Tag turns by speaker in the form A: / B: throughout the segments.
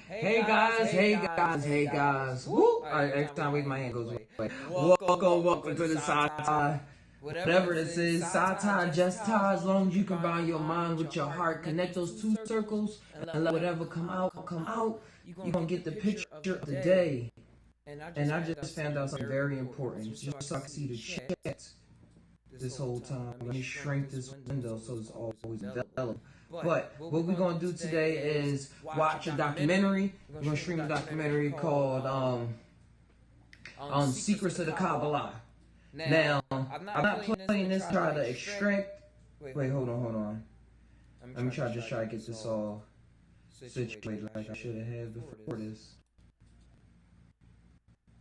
A: Hey guys. Woo! Alright, every time I wave my hand goes away. Welcome to the taI. Whatever this is, taI, jUST, as long as you combine your mind with your heart, connect those two circles, and let whatever come out, you're gonna get the picture of the day. And I just found out something very important. Just so I can see the chat this whole time. Let me shrink this window so it's always developed. But what we're going to do today is watch a documentary. We're going to stream a documentary called Secrets of the Kabbalah. Now, I'm not playing this to try to extract. Wait, hold on. Let me try to get this all situated like I should have had before this.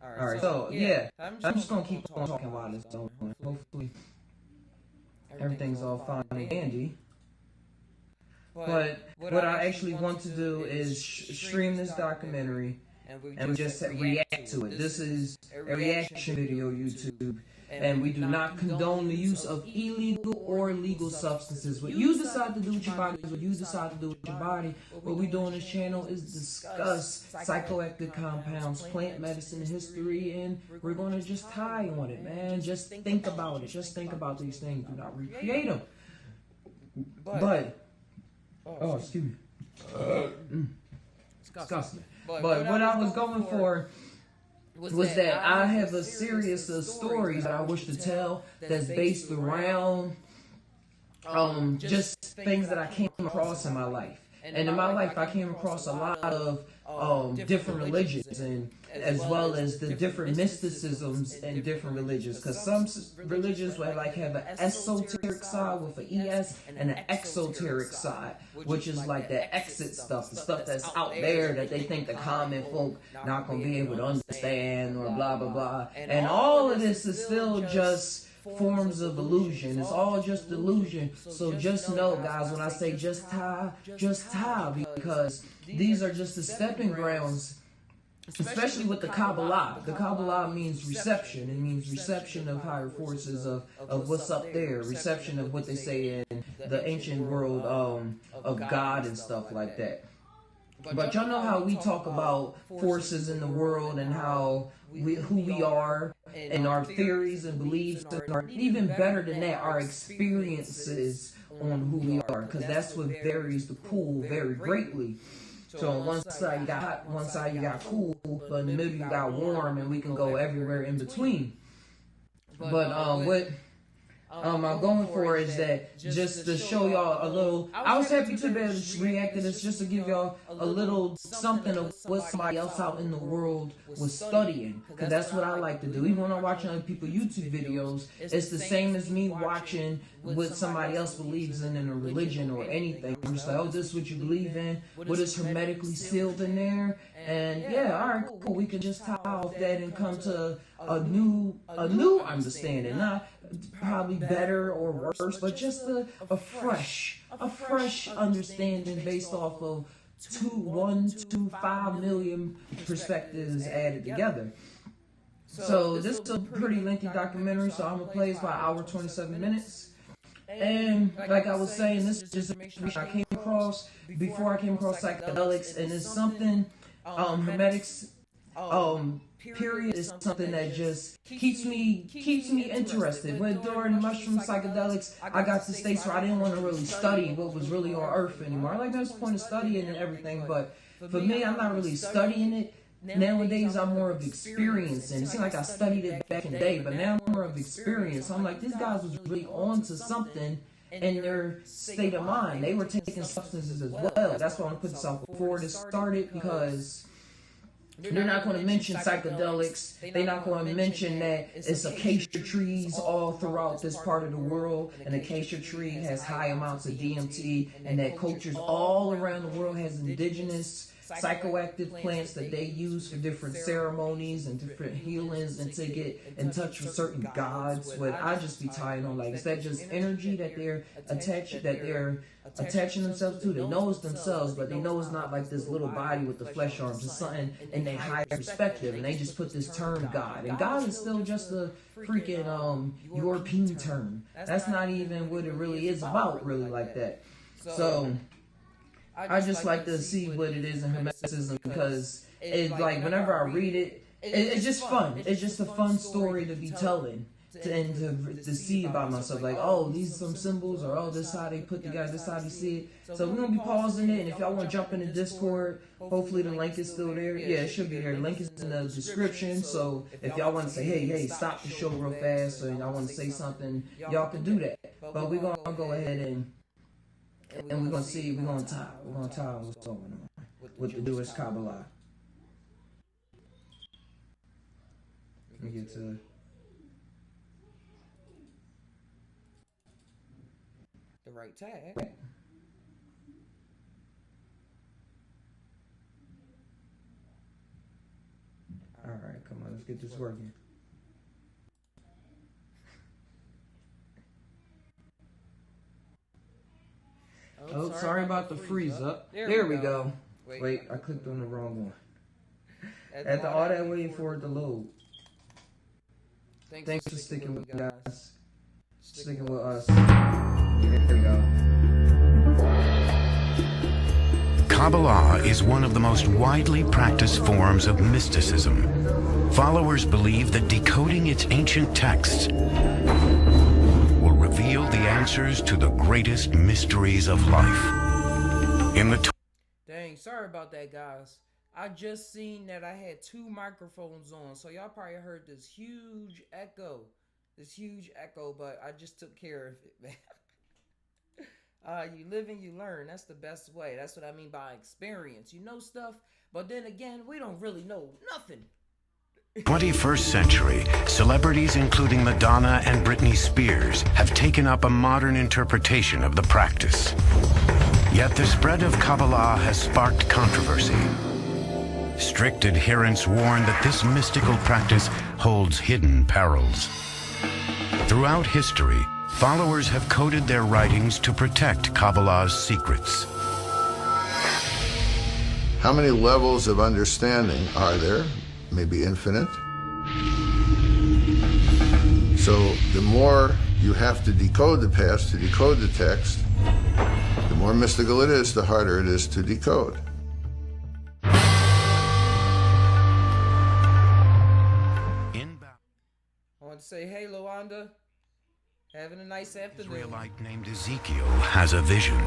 A: Alright, so yeah, I'm just going to keep on talking while this is going. Hopefully, everything's all fine and dandy. But what I actually want to do is stream this documentary and we just react to it. This is a reaction video, YouTube, and we do not condone the use of illegal or legal substances. What you decide to do with your body is what you decide to do with your body. What we do on this channel is discuss psychoactive compounds, plant medicine history, and we're going to just taI on it, man. Just think about it. Just think about these things. Do not recreate them. But oh, excuse me. Disgusting. But what I was going for was that I have a series of stories that I wish to tell that's based around just things that I came across in my life. And in my life, I came across a lot of different religions, and as well as the different mysticisms in different religions. Because some religions would have an esoteric side with an ES and an exoteric side, which is like the exit stuff, the stuff that's out there that they think the common folk not going to be able to understand or blah, blah, blah. And all of this is still just forms of illusion. It's all just illusion. So just know, guys, when I say just taI, because these are just the stepping grounds, especially with the Kabbalah. The Kabbalah means reception. It means reception of higher forces, of what's up there, reception of what they say in the ancient world of God and stuff like that. But y'all know how we talk about forces in the world and how who we are and our theories and beliefs, and even better than that, our experiences on who we are, because that's what varies the pool very greatly. So on one side you got hot, one side you got cool, but in the middle you got warm, and we can go everywhere in between. But what I'm going for is that just to show y'all a little. I was happy to be able to react to this just to give y'all a little something of what somebody else out in the world was studying, because that's what I like to do. Even when I'm watching other people's YouTube videos, it's the same as me watching what somebody else believes in a religion or anything. I'm just like, oh, this is what you believe in, what is hermetically sealed in there, and yeah, all right, cool. We can just taI off that and come to a new understanding, not probably better or worse, but just a fresh understanding based off of 1 to 5 million perspectives added together. So this is a pretty lengthy documentary, so I'm gonna play it for an hour 27 minutes. And like I was saying, this is just information I came across before I came across psychedelics, and it's something hermetics period is something that just keeps me interested. When during mushroom psychedelics, I got to states where I didn't want to really study what was really on Earth anymore. Like, there's the point of studying and everything, but for me, I'm not really studying it. Nowadays, I'm more of experiencing. It seemed like I studied it back in the day, but now I'm more of experience. I'm like, these guys was really on to something in their state of mind. They were taking substances as well. That's why I'm putting this out before this started, because they're not going to mention psychedelics. They're not going to mention that it's acacia trees all throughout this part of the world. An acacia tree has high amounts of DMT, and that cultures all around the world has indigenous psychoactive plants that they use for different ceremonies and different healings and to get in touch with certain gods. What I just be tying on, like, is that just energy that they're attaching themselves to? They know it's themselves, but they know it's not like this little body with the flesh arms. It's something in their higher perspective, and they just put this term God. And God is still just a freaking European term. That's not even what it really is about, really, like that. So I just like to see what it is in Hermeticism because it, like, whenever I read it, it's just fun. It's just a fun story to be telling. To see about myself, like, oh, these are some symbols, or oh, this is how they put together, this is how they see it. So we're gonna be pausing it, and if y'all want to jump into Discord, hopefully the link is still there. Yeah, it should be there. The link is in the description. So if y'all want to say, hey, stop the show real fast, or y'all want to say something, y'all can do that. But we're gonna go ahead and we're gonna see. We're gonna tie what's going on with the newest Kabbalah. Let me get to.
B: The right tag.
A: Alright, come on, let's get this working. Oh, sorry about the freeze up. There we go. Wait, I clicked on the wrong one. After all that waiting for it to load. Thanks for sticking with us. Sticking with us. There we go.
C: Kabbalah is one of the most widely practiced forms of mysticism. Followers believe that decoding its ancient texts will reveal the answers to the greatest mysteries of life.
B: Dang, sorry about that, guys. I just seen that I had 2 microphones on, so y'all probably heard this huge echo. But I just took care of it, man. You live and you learn. That's the best way. That's what I mean by experience. You know stuff, but then again, we don't really know nothing.
C: 21st century, celebrities including Madonna and Britney Spears have taken up a modern interpretation of the practice. Yet the spread of Kabbalah has sparked controversy. Strict adherents warn that this mystical practice holds hidden perils. Throughout history, followers have coded their writings to protect Kabbalah's secrets.
D: How many levels of understanding are there? Maybe infinite. So the more you have to decode the past to decode the text, the more mystical it is, the harder it is to decode.
B: I want to say, hey, Luanda, having a nice afternoon.
C: An Israelite named Ezekiel has a vision.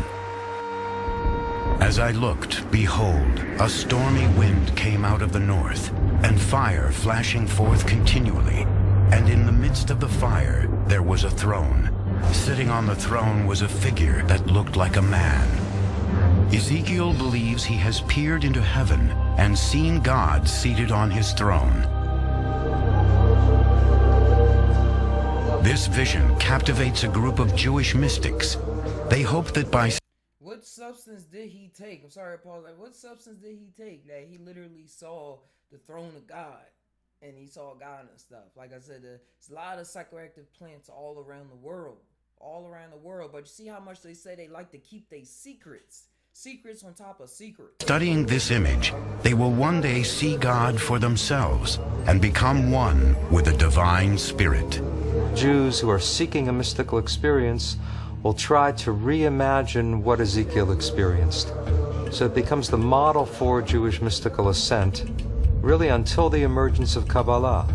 C: As I looked, behold, a stormy wind came out of the north, and fire flashing forth continually. And in the midst of the fire, there was a throne. Sitting on the throne was a figure that looked like a man. Ezekiel believes he has peered into heaven and seen God seated on his throne. This vision captivates a group of Jewish mystics. They hope that by...
B: What substance did he take? I'm sorry, Paul. Like, what substance did he take that he literally saw the throne of God and he saw God and stuff? Like I said, there's a lot of psychoactive plants all around the world. But you see how much they say they like to keep their secrets. Secrets on top of secrets.
C: Studying this image, they will one day see God for themselves and become one with the divine spirit.
E: Jews who are seeking a mystical experience will try to reimagine what Ezekiel experienced. So it becomes the model for Jewish mystical ascent, really until the emergence of Kabbalah.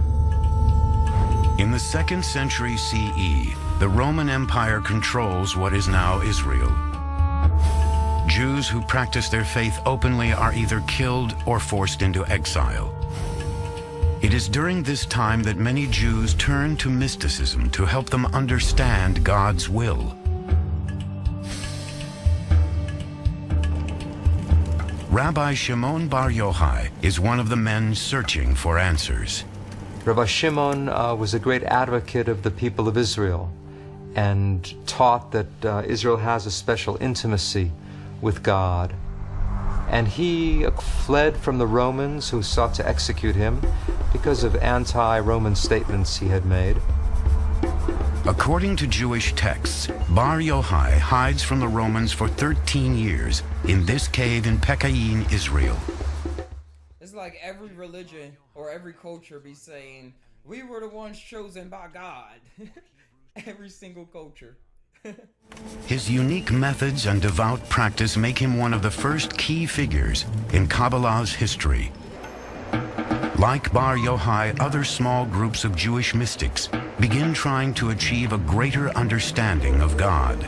C: In the 2nd century CE, the Roman Empire controls what is now Israel. Jews who practice their faith openly are either killed or forced into exile. It is during this time that many Jews turn to mysticism to help them understand God's will. Rabbi Shimon Bar Yochai is one of the men searching for answers.
E: Rabbi Shimon was a great advocate of the people of Israel and taught that Israel has a special intimacy with God. And he fled from the Romans who sought to execute him because of anti-Roman statements he had made.
C: According to Jewish texts, Bar Yochai hides from the Romans for 13 years in this cave in Pekayin, Israel.
B: It's like every religion or every culture be saying, we were the ones chosen by God. Every single culture.
C: His unique methods and devout practice make him one of the first key figures in Kabbalah's history. Like Bar Yochai, other small groups of Jewish mystics begin trying to achieve a greater understanding of God.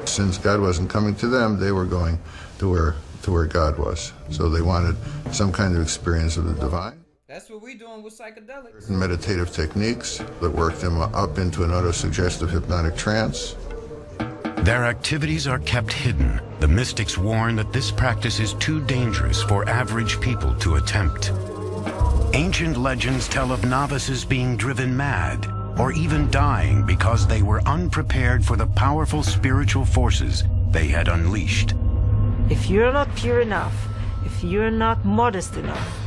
D: Since God wasn't coming to them, they were going to where God was. So they wanted some kind of experience of the divine.
B: That's what we're doing with psychedelics.
D: Meditative techniques that work them up into an autosuggestive hypnotic trance.
C: Their activities are kept hidden. The mystics warn that this practice is too dangerous for average people to attempt. Ancient legends tell of novices being driven mad or even dying because they were unprepared for the powerful spiritual forces they had unleashed.
F: If you're not pure enough, if you're not modest enough,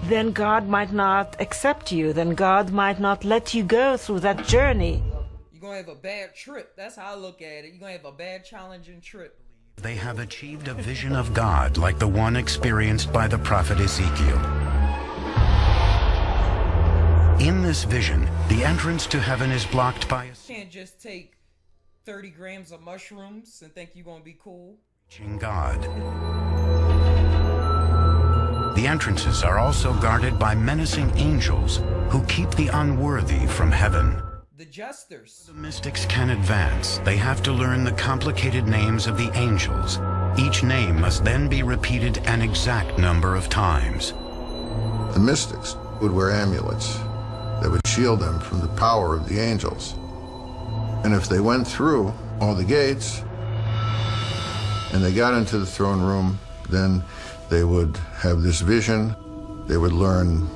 F: then God might not accept you, then God might not let you go through that journey.
B: You're going to have a bad trip. That's how I look at it. You're going to have a bad, challenging trip.
C: They have achieved a vision of God like the one experienced by the prophet Ezekiel. In this vision, the entrance to heaven is blocked by a...
B: You can't just take 30 grams of mushrooms and think you're going to be cool.
C: God. The entrances are also guarded by menacing angels who keep the unworthy from heaven.
B: The jesters.
C: The mystics can advance. They have to learn the complicated names of the angels. Each name must then be repeated an exact number of times.
D: The mystics would wear amulets that would shield them from the power of the angels. And if they went through all the gates and they got into the throne room, then they would have this vision. They would learn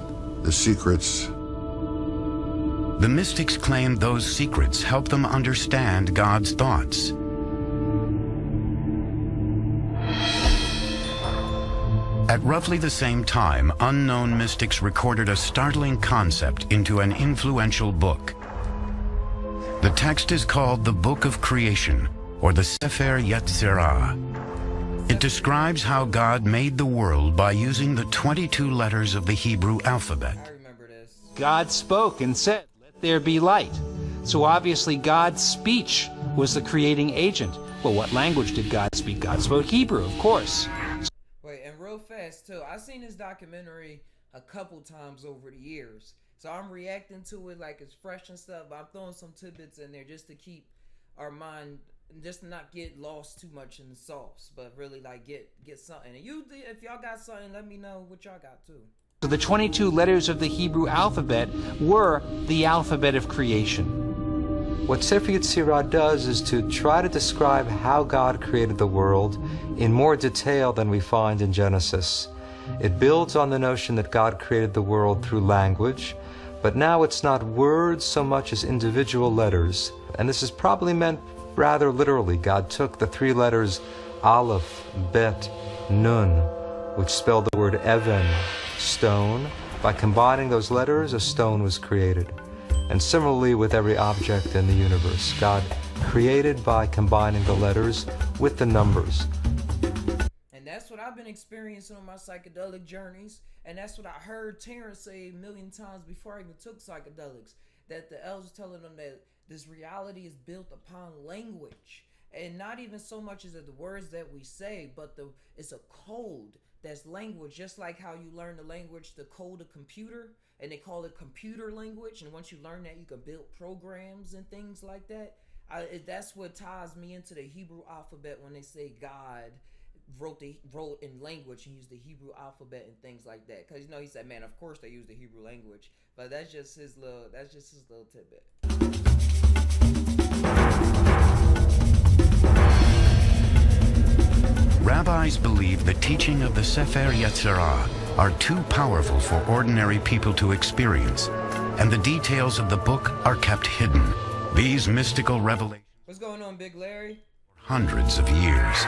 D: the secrets.
C: The mystics claim those secrets help them understand God's thoughts. At roughly the same time, unknown mystics recorded a startling concept into an influential book. The text is called the Book of Creation, or the Sefer Yetzirah. It describes how God made the world by using the 22 letters of the Hebrew alphabet.
B: I remember this.
G: God spoke and said, "Let there be light." So obviously God's speech was the creating agent. Well, what language did God speak? God spoke Hebrew, of course.
B: Wait, and real fast too, I've seen this documentary a couple times over the years. So I'm reacting to it like it's fresh and stuff, but I'm throwing some tidbits in there just to keep our mind, just to not get lost too much in the sauce, but really like get something. And you, if y'all got something, let me know what y'all got too.
G: So the 22 letters of the Hebrew alphabet were the alphabet of creation.
E: What Sefer Yetzirah does is to try to describe how God created the world in more detail than we find in Genesis. It builds on the notion that God created the world through language, but now it's not words so much as individual letters. And this is probably meant rather literally. God took the 3 letters Aleph, Bet, Nun, which spelled the word Even, stone. By combining those letters, a stone was created. And similarly with every object in the universe, God created by combining the letters with the numbers.
B: And that's what I've been experiencing on my psychedelic journeys. And that's what I heard Terrence say a million times before I even took psychedelics. That the elders telling them that this reality is built upon language. And not even so much as the words that we say, but it's a code that's language. Just like how you learn the language to code a computer. And they call it computer language. And once you learn that, you can build programs and things like that. That's what ties me into the Hebrew alphabet when they say God wrote in language and used the Hebrew alphabet and things like that. Because he said, man, of course they use the Hebrew language, but that's just his little tidbit.
C: Rabbis believe the teaching of the Sefer Yetzirah are too powerful for ordinary people to experience, and the details of the book are kept hidden. These mystical revelations.
B: What's going on, Big Larry?
C: Hundreds of years.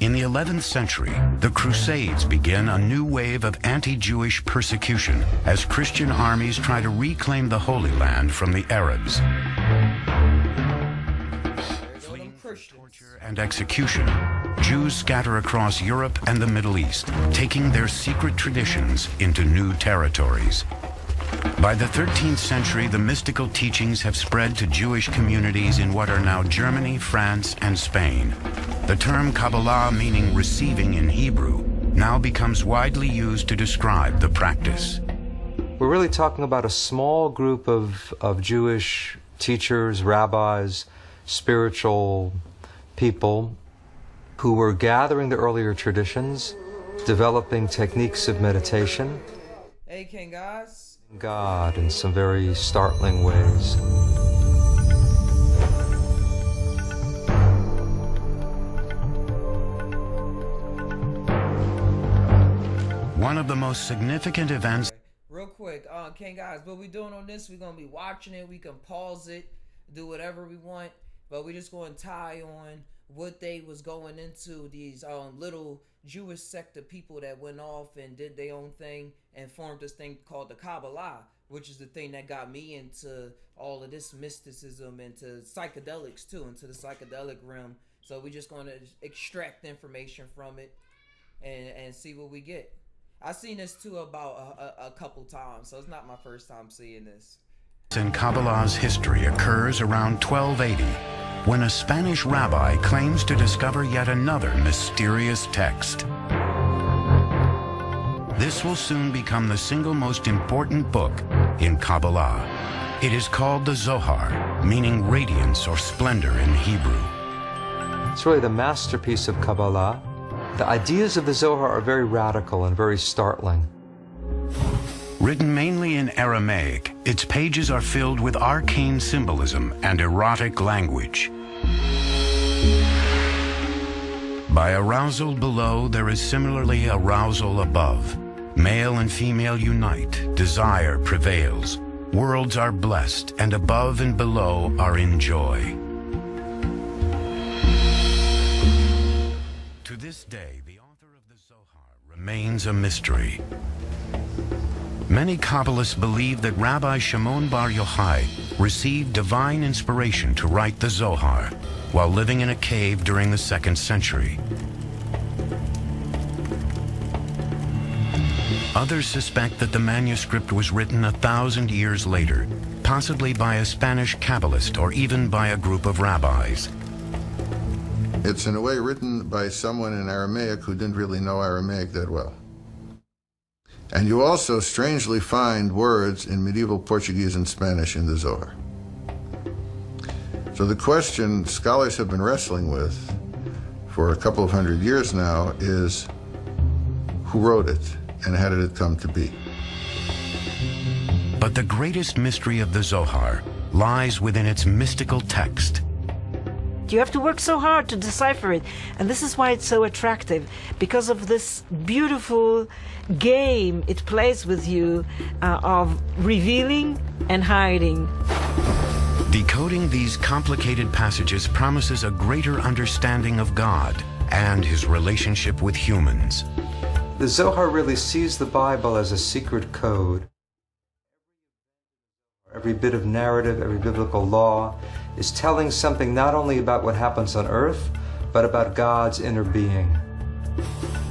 C: In the 11th century, the Crusades begin a new wave of anti-Jewish persecution as Christian armies try to reclaim the Holy Land from the Arabs. Fleeing from torture and execution, Jews scatter across Europe and the Middle East, taking their secret traditions into new territories. By the 13th century, the mystical teachings have spread to Jewish communities in what are now Germany, France, and Spain. The term Kabbalah, meaning receiving in Hebrew, now becomes widely used to describe the practice.
E: We're really talking about a small group of Jewish teachers, rabbis, spiritual people who were gathering the earlier traditions, developing techniques of meditation.
B: Hey, King guys.
E: God in some very startling ways.
C: One of the most significant events.
B: Real quick, King guys, what we doing on this, we're going to be watching it. We can pause it, do whatever we want, but we just going to tie on what they was going into, these little Jewish sect of people that went off and did their own thing and formed this thing called the Kabbalah, which is the thing that got me into all of this mysticism, into psychedelics too, into the psychedelic realm. So we just going to extract information from it and see what we get. I've seen this too about a couple times, so it's not my first time seeing this.
C: In Kabbalah's history occurs around 1280, when a Spanish rabbi claims to discover yet another mysterious text. This will soon become the single most important book in Kabbalah. It is called the Zohar, meaning radiance or splendor in Hebrew.
E: It's really the masterpiece of Kabbalah. The ideas of the Zohar are very radical and very startling.
C: Written mainly in Aramaic, its pages are filled with arcane symbolism and erotic language. By arousal below, there is similarly arousal above. Male and female unite, desire prevails. Worlds are blessed, and above and below are in joy. To this day, the author of the Zohar remains a mystery. Many Kabbalists believe that Rabbi Shimon Bar Yochai received divine inspiration to write the Zohar while living in a cave during the 2nd century. Others suspect that the manuscript was written 1,000 years later, possibly by a Spanish Kabbalist or even by a group of rabbis.
D: It's in a way written by someone in Aramaic who didn't really know Aramaic that well. And you also strangely find words in medieval Portuguese and Spanish in the Zohar. So the question scholars have been wrestling with for a couple of hundred years now is, who wrote it and how did it come to be?
C: But the greatest mystery of the Zohar lies within its mystical text.
F: You have to work so hard to decipher it, and this is why it's so attractive, because of this beautiful game it plays with you of revealing and hiding.
C: Decoding these complicated passages promises a greater understanding of God and his relationship with humans.
E: The Zohar really sees the Bible as a secret code. Every bit of narrative, every biblical law is telling something not only about what happens on earth, but about God's inner being.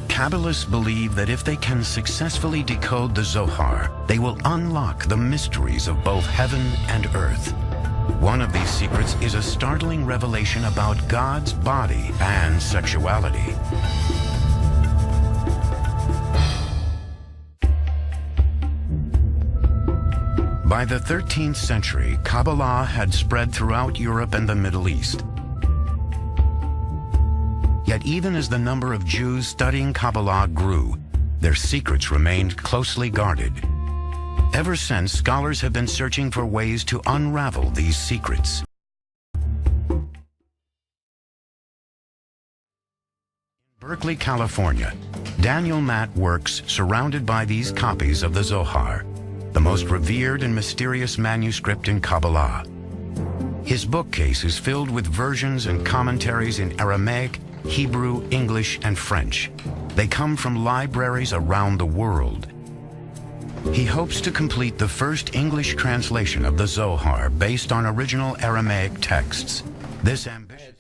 C: Kabbalists believe that if they can successfully decode the Zohar, they will unlock the mysteries of both heaven and earth. One of these secrets is a startling revelation about God's body and sexuality. By the 13th century, Kabbalah had spread throughout Europe and the Middle East. Yet even as the number of Jews studying Kabbalah grew, their secrets remained closely guarded. Ever since, scholars have been searching for ways to unravel these secrets. In Berkeley, California, Daniel Matt works surrounded by these copies of the Zohar, the most revered and mysterious manuscript in Kabbalah. His bookcase is filled with versions and commentaries in Aramaic, Hebrew, English, and French. They come from libraries around the world. He hopes to complete the first English translation of the Zohar based on original Aramaic texts. This ambitious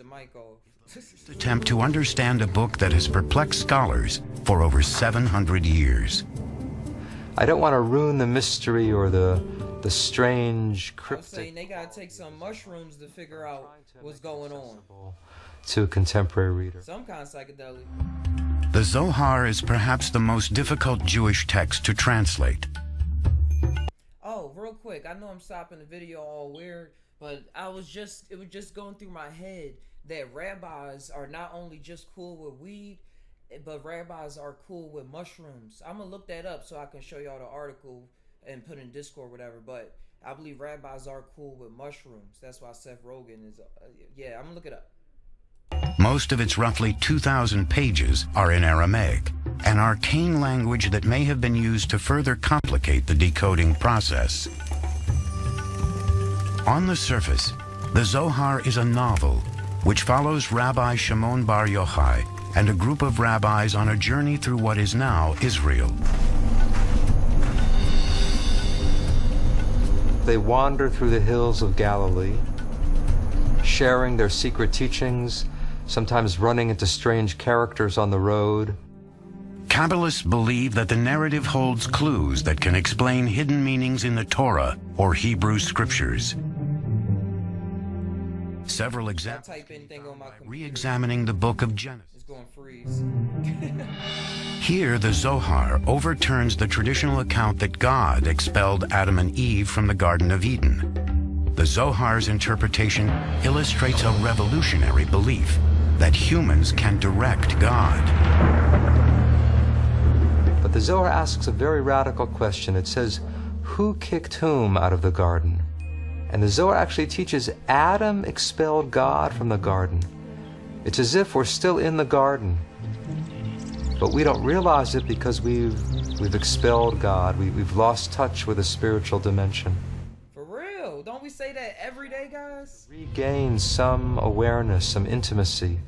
C: attempt to understand a book that has perplexed scholars for over 700 years.
E: I don't want to ruin the mystery or the strange cryptic.
B: I was saying they gotta take some mushrooms to figure out what's going on.
E: To a contemporary reader.
B: Some kind of psychedelic.
C: The Zohar is perhaps the most difficult Jewish text to translate.
B: Oh, real quick, I know I'm stopping the video all weird, but it was just going through my head that rabbis are not only just cool with weed, but rabbis are cool with mushrooms. I'm gonna look that up so I can show y'all the article and put in Discord or whatever, but I believe rabbis are cool with mushrooms. That's why Seth Rogen is, yeah, I'm gonna look it up.
C: Most of its roughly 2,000 pages are in Aramaic, an arcane language that may have been used to further complicate the decoding process. On the surface, the Zohar is a novel which follows Rabbi Shimon Bar Yochai and a group of rabbis on a journey through what is now Israel.
E: They wander through the hills of Galilee, sharing their secret teachings, sometimes running into strange characters on the road.
C: Kabbalists believe that the narrative holds clues that can explain hidden meanings in the Torah or Hebrew scriptures. Several examples re-examining the book of Genesis.
B: It's going to freeze.
C: Here, the Zohar overturns the traditional account that God expelled Adam and Eve from the Garden of Eden. The Zohar's interpretation illustrates a revolutionary belief that humans can direct God.
E: But the Zohar asks a very radical question. It says, who kicked whom out of the garden? And the Zohar actually teaches Adam expelled God from the garden. It's as if we're still in the garden, but we don't realize it because we've expelled God. We've lost touch with the spiritual dimension.
B: For real, don't we say that every day, guys?
E: Regain some awareness, some intimacy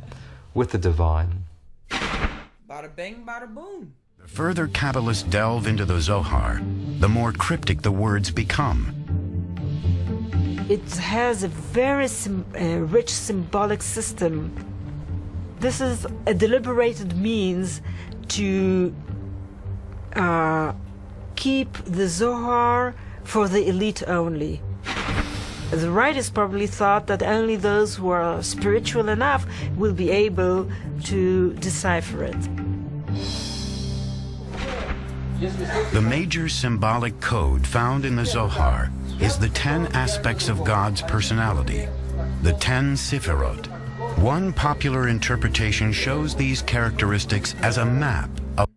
E: with the divine.
B: Bada bang, bada boom.
C: The further Kabbalists delve into the Zohar, the more cryptic the words become.
F: It has a very rich symbolic system. This is a deliberated means to keep the Zohar for the elite only. The writers probably thought that only those who are spiritual enough will be able to decipher it.
C: The major symbolic code found in the Zohar is the 10 aspects of God's personality, the 10 Sefirot. One popular interpretation shows these characteristics as a map of...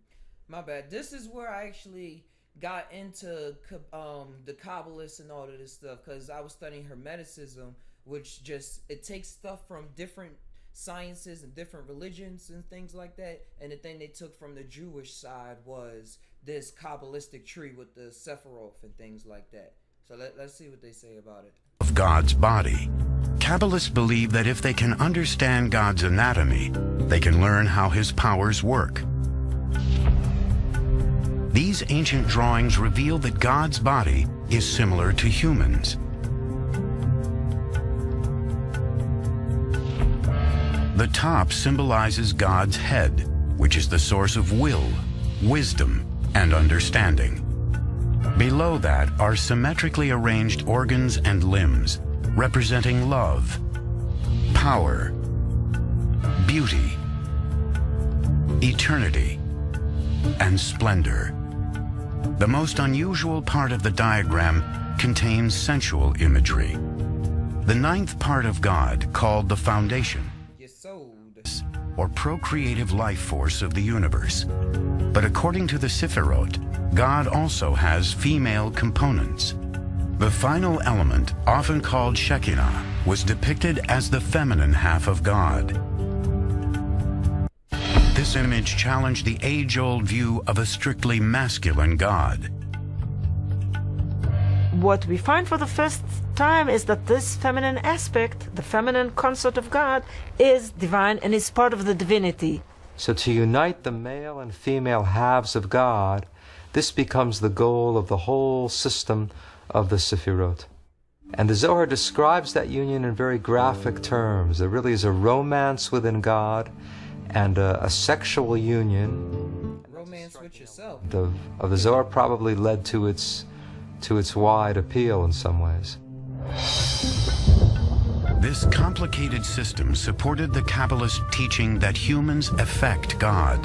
B: My bad. This is where I actually got into the Kabbalists and all of this stuff, because I was studying Hermeticism, which it takes stuff from different sciences and different religions and things like that, and the thing they took from the Jewish side was this Kabbalistic tree with the Sephiroth and things like that. So let's see what they say about it.
C: Of God's body. Kabbalists believe that if they can understand God's anatomy, they can learn how his powers work. These ancient drawings reveal that God's body is similar to humans. The top symbolizes God's head, which is the source of will, wisdom, and understanding. Below that are symmetrically arranged organs and limbs, representing love, power, beauty, eternity, and splendor. The most unusual part of the diagram contains sensual imagery. The ninth part of God, called the foundation, or procreative life force of the universe. But according to the Sefirot, God also has female components. The final element, often called Shekinah, was depicted as the feminine half of God. This image challenged the age-old view of a strictly masculine God.
F: What we find for the first time is that this feminine aspect, the feminine consort of God, is divine and is part of the divinity.
E: So to unite the male and female halves of God, this becomes the goal of the whole system of the Sefirot. And the Zohar describes that union in very graphic terms. There really is a romance within God and a sexual union.
B: romance with yourself.
E: Of the Zohar probably led to its wide appeal in some ways.
C: This complicated system supported the Kabbalist teaching that humans affect God.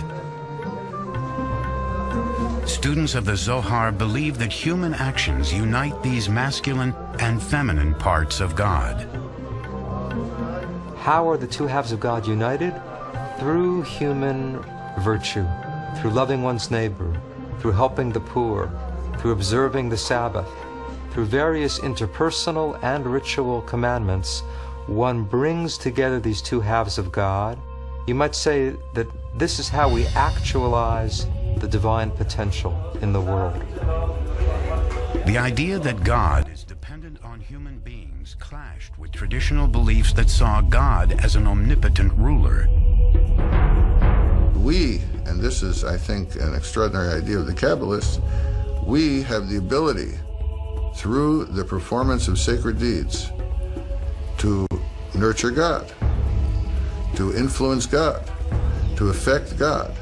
C: Students of the Zohar believe that human actions unite these masculine and feminine parts of God.
E: How are the two halves of God united? Through human virtue, through loving one's neighbor, through helping the poor, through observing the Sabbath, through various interpersonal and ritual commandments. One brings together these two halves of God. You might say that this is how we actualize the divine potential in the world.
C: The idea that God is dependent on human beings clashed with traditional beliefs that saw God as an omnipotent ruler.
D: We, and this is, I think, an extraordinary idea of the Kabbalists, we have the ability, through the performance of sacred deeds, to nurture God, to influence God, to affect God,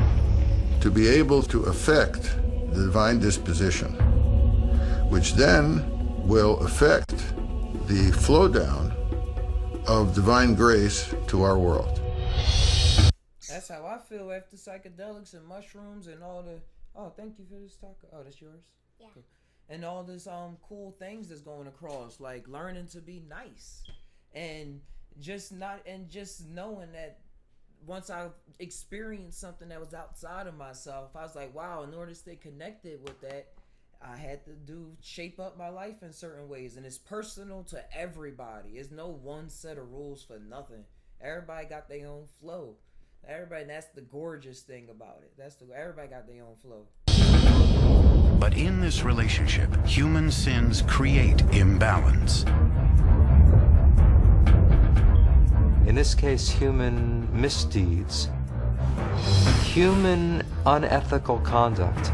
D: to be able to affect the divine disposition, which then will affect the flow down of divine grace to our world.
B: That's how I feel after psychedelics and mushrooms and all the... Oh, thank you for this talk. Oh, that's yours?
H: Yeah.
B: Cool. And all this cool things that's going across, like learning to be nice. And just knowing that once I experienced something that was outside of myself, I was like, wow, in order to stay connected with that, I had to shape up my life in certain ways. And it's personal to everybody. There's no one set of rules for nothing. Everybody got their own flow. Everybody, that's the gorgeous thing about it. Everybody got their own flow.
C: But in this relationship, human sins create imbalance.
E: In this case, human misdeeds, human unethical conduct,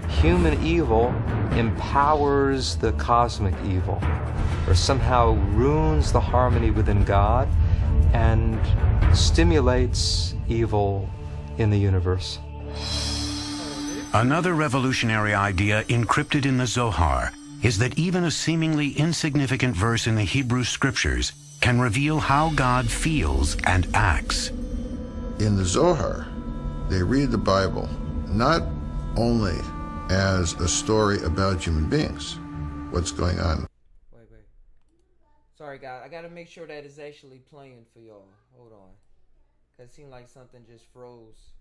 E: human evil empowers the cosmic evil, or somehow ruins the harmony within God and stimulates evil in the universe.
C: Another revolutionary idea encrypted in the Zohar is that even a seemingly insignificant verse in the Hebrew scriptures can reveal how God feels and acts.
D: In the Zohar, they read the Bible not only as a story about human beings, what's going on.
B: Wait. Sorry, guys. I gotta make sure that it's actually playing for y'all. Hold on. Cause it seemed like something just froze.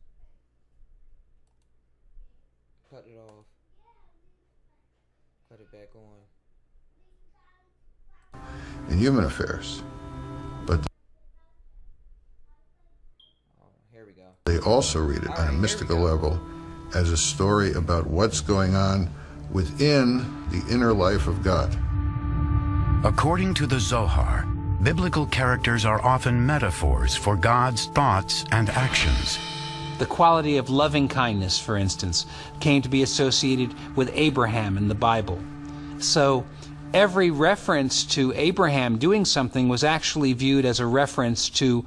B: Cut it off. Cut it back on.
D: In human affairs. But
B: here we go.
D: They also read it on a mystical level as a story about what's going on within the inner life of God.
C: According to the Zohar, biblical characters are often metaphors for God's thoughts and actions.
G: The quality of loving kindness, for instance, came to be associated with Abraham in the Bible. So every reference to Abraham doing something was actually viewed as a reference to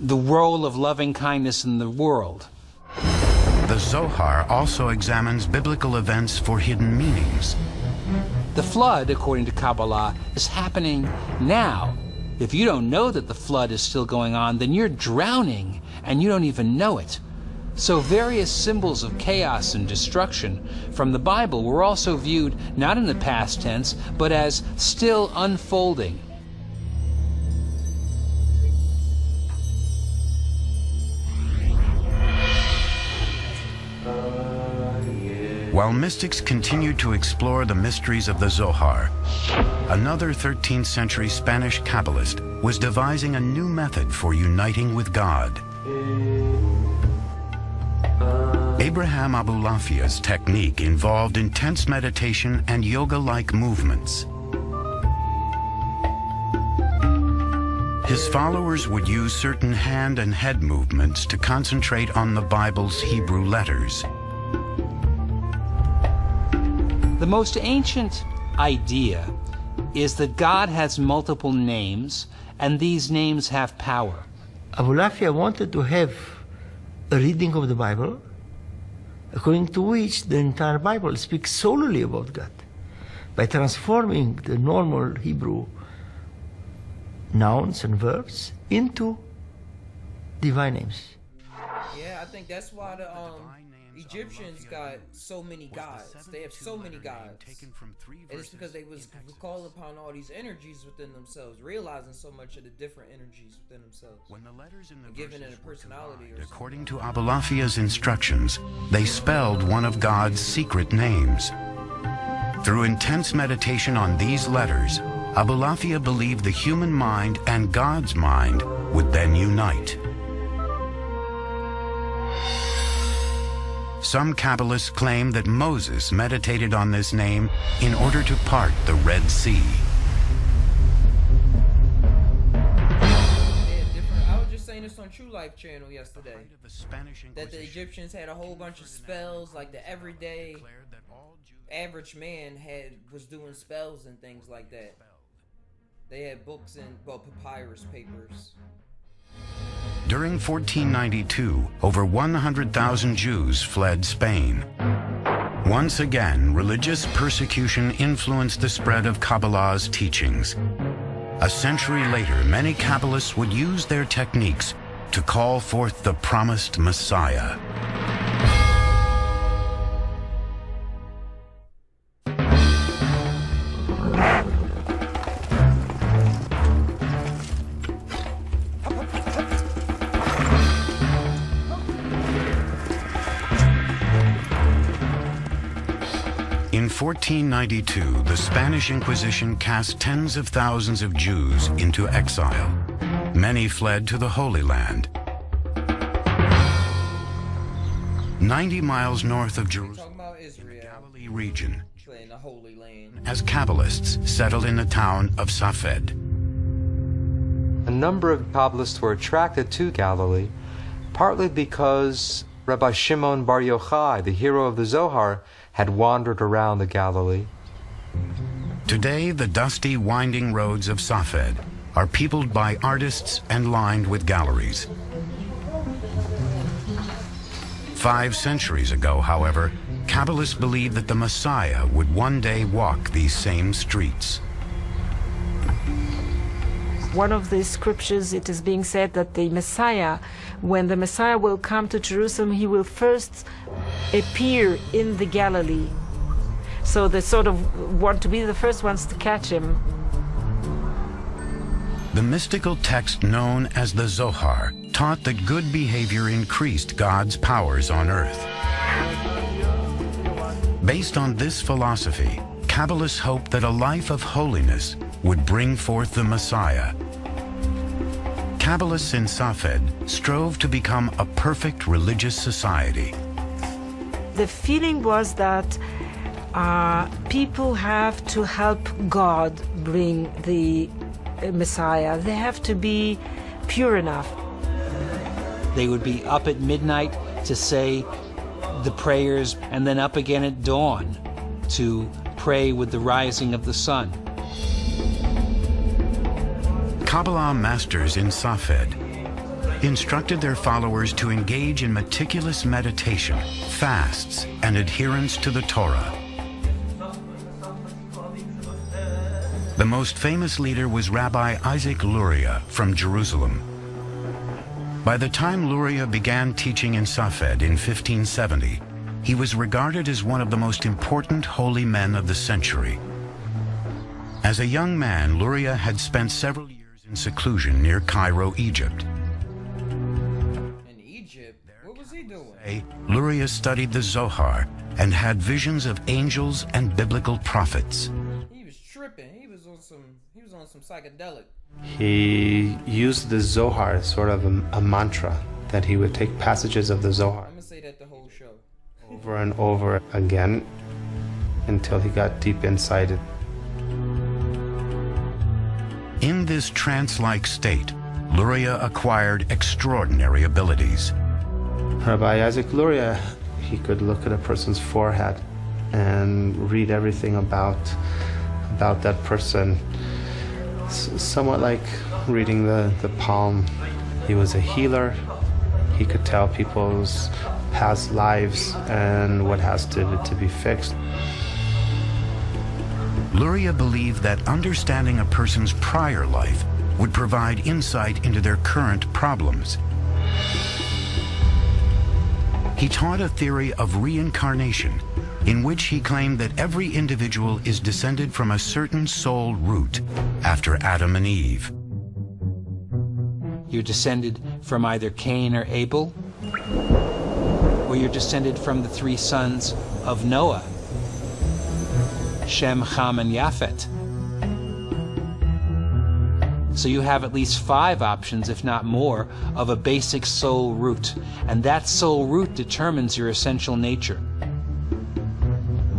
G: the role of loving kindness in the world.
C: The Zohar also examines biblical events for hidden meanings.
G: The flood, according to Kabbalah, is happening now. If you don't know that the flood is still going on, then you're drowning and you don't even know it. So various symbols of chaos and destruction from the Bible were also viewed not in the past tense, but as still unfolding.
C: While mystics continued to explore the mysteries of the Zohar, another 13th century Spanish Kabbalist was devising a new method for uniting with God. Abraham Abulafia's technique involved intense meditation and yoga-like movements. His followers would use certain hand and head movements to concentrate on the Bible's Hebrew letters.
G: The most ancient idea is that God has multiple names, and these names have power.
I: Abulafia wanted to have a reading of the Bible
H: according to which the entire Bible speaks solely about God, by transforming the normal Hebrew nouns and verbs into divine names.
B: Yeah, I think that's why the Egyptians got so many gods. They have so many gods. And it's because they was calling upon all these energies within themselves, realizing so much of the different energies within themselves.
C: When the letters in the
B: giving it a personality or
C: according to Abulafia's instructions, they spelled one of God's secret names. Through intense meditation on these letters, Abulafia believed the human mind and God's mind would then unite. Some Kabbalists claim that Moses meditated on this name in order to part the Red Sea.
B: I was just saying this on True Life channel yesterday, that the Egyptians had a whole bunch of spells, like the everyday average man was doing spells and things like that. They had books and papyrus papers.
C: During 1492, over 100,000 Jews fled Spain. Once again, religious persecution influenced the spread of Kabbalah's teachings. A century later, many Kabbalists would use their techniques to call forth the promised Messiah. In 1492, the Spanish Inquisition cast tens of thousands of Jews into exile. Many fled to the Holy Land. 90 miles north of Jerusalem, the Galilee region,
B: in the Holy Land,
C: as Kabbalists settled in the town of Safed.
E: A number of Kabbalists were attracted to Galilee, partly because Rabbi Shimon Bar Yochai, the hero of the Zohar, had wandered around the Galilee.
C: Today, the dusty, winding roads of Safed are peopled by artists and lined with galleries. 5 centuries ago, however, Kabbalists believed that the Messiah would one day walk these same streets.
F: One of the scriptures, it is being said that the Messiah, when the Messiah will come to Jerusalem, he will first appear in the Galilee. So they sort of want to be the first ones to catch him.
C: The mystical text known as the Zohar taught that good behavior increased God's powers on earth. Based on this philosophy, Kabbalists hoped that a life of holiness would bring forth the Messiah. Kabbalists in Safed strove to become a perfect religious society.
F: The feeling was that people have to help God bring the Messiah. They have to be pure enough.
G: They would be up at midnight to say the prayers, and then up again at dawn to pray with the rising of the sun.
C: Kabbalah masters in Safed instructed their followers to engage in meticulous meditation, fasts, and adherence to the Torah. The most famous leader was Rabbi Isaac Luria from Jerusalem. By the time Luria began teaching in Safed in 1570, he was regarded as one of the most important holy men of the century. As a young man, Luria had spent several years in seclusion near Cairo, Egypt.
B: In Egypt? What was he doing?
C: Luria studied the Zohar and had visions of angels and biblical prophets.
B: He was tripping. He was on some psychedelic.
I: He used the Zohar as sort of a mantra, that he would take passages of the Zohar.
B: I'm gonna say that the whole show.
I: Over and over again until he got deep inside it.
C: In this trance-like state, Luria acquired extraordinary abilities.
I: Rabbi Isaac Luria, he could look at a person's forehead and read everything about that person, somewhat like reading the palm. He was a healer. He could tell people's past lives and what has to be fixed.
C: Luria believed that understanding a person's prior life would provide insight into their current problems. He taught a theory of reincarnation, in which he claimed that every individual is descended from a certain soul root after Adam and Eve.
G: You're descended from either Cain or Abel, or you're descended from the three sons of Noah, Shem, Ham, and Japhet. So you have at least 5 options, if not more, of a basic soul root, and that soul root determines your essential nature.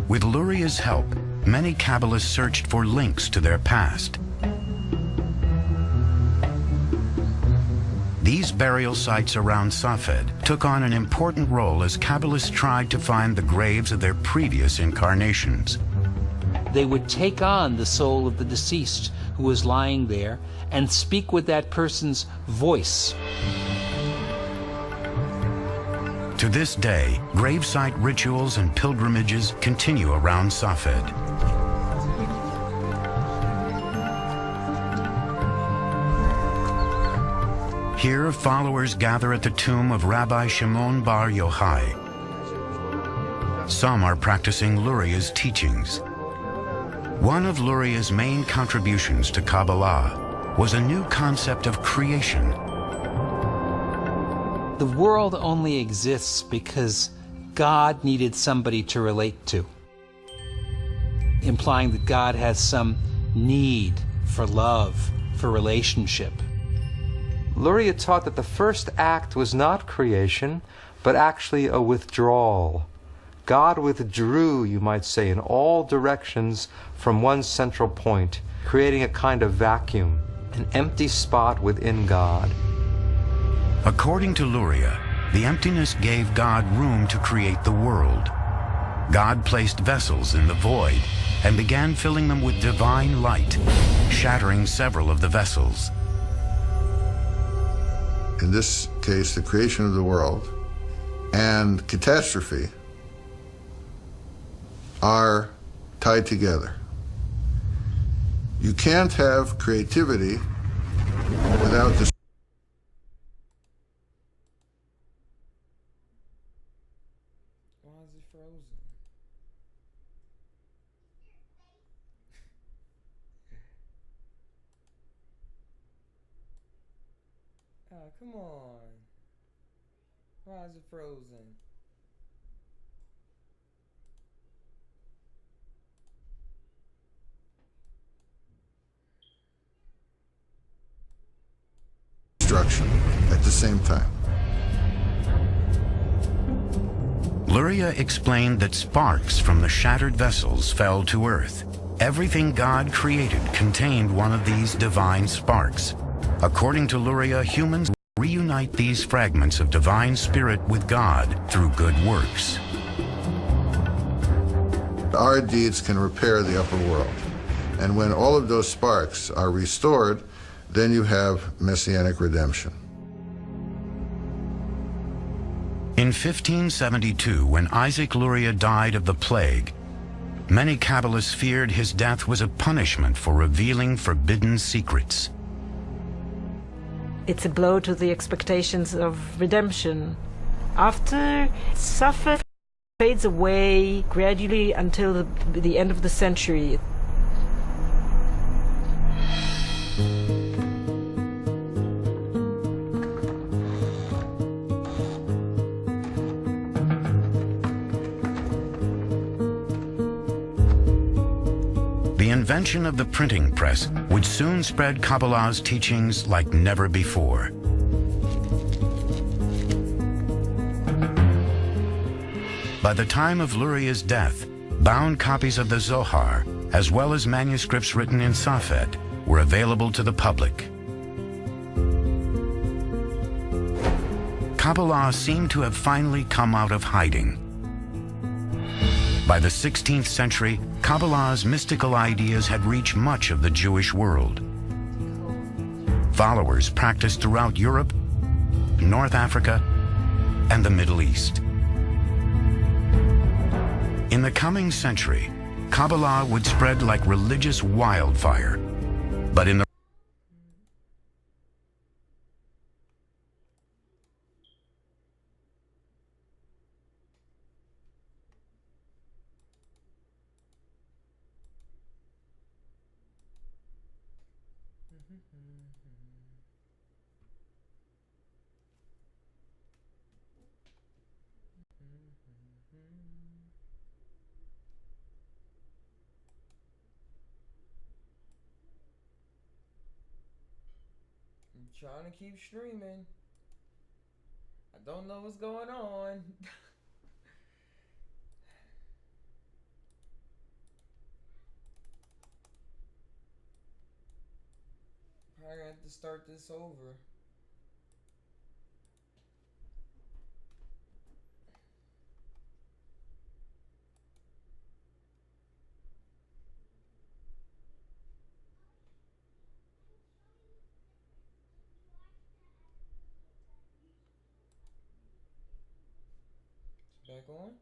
C: With Luria's help, many Kabbalists searched for links to their past. These burial sites around Safed took on an important role as Kabbalists tried to find the graves of their previous incarnations.
G: They would take on the soul of the deceased who was lying there and speak with that person's voice.
C: To this day, gravesite rituals and pilgrimages continue around Safed. Here, followers gather at the tomb of Rabbi Shimon Bar Yochai. Some are practicing Luria's teachings. One of Luria's main contributions to Kabbalah was a new concept of creation.
G: The world only exists because God needed somebody to relate to, implying that God has some need for love, for relationship.
E: Luria taught that the first act was not creation, but actually a withdrawal. God withdrew, you might say, in all directions from one central point, creating a kind of vacuum, an empty spot within God.
C: According to Luria, the emptiness gave God room to create the world. God placed vessels in the void and began filling them with divine light, shattering several of the vessels.
D: In this case, the creation of the world and catastrophe are tied together. You can't have creativity without the
B: Oh, come on. Why is it frozen?
D: destruction at the same time.
C: Luria explained that sparks from the shattered vessels fell to earth. Everything God created contained one of these divine sparks. According to Luria, humans reunite these fragments of divine spirit with God through good works.
D: Our deeds can repair the upper world. And when all of those sparks are restored, then you have messianic redemption.
C: In 1572, when Isaac Luria died of the plague, many Kabbalists feared his death was a punishment for revealing forbidden secrets.
F: It's a blow to the expectations of redemption. After Safed fades away gradually until the end of the century.
C: The invention of the printing press would soon spread Kabbalah's teachings like never before. By the time of Luria's death, bound copies of the Zohar, as well as manuscripts written in Safed, were available to the public. Kabbalah seemed to have finally come out of hiding. By the 16th century, Kabbalah's mystical ideas had reached much of the Jewish world. Followers practiced throughout Europe, North Africa, and the Middle East. In the coming century, Kabbalah would spread like religious wildfire. But in the
B: I'm trying to keep streaming. I don't know what's going on. Probably have to start this over. Back on?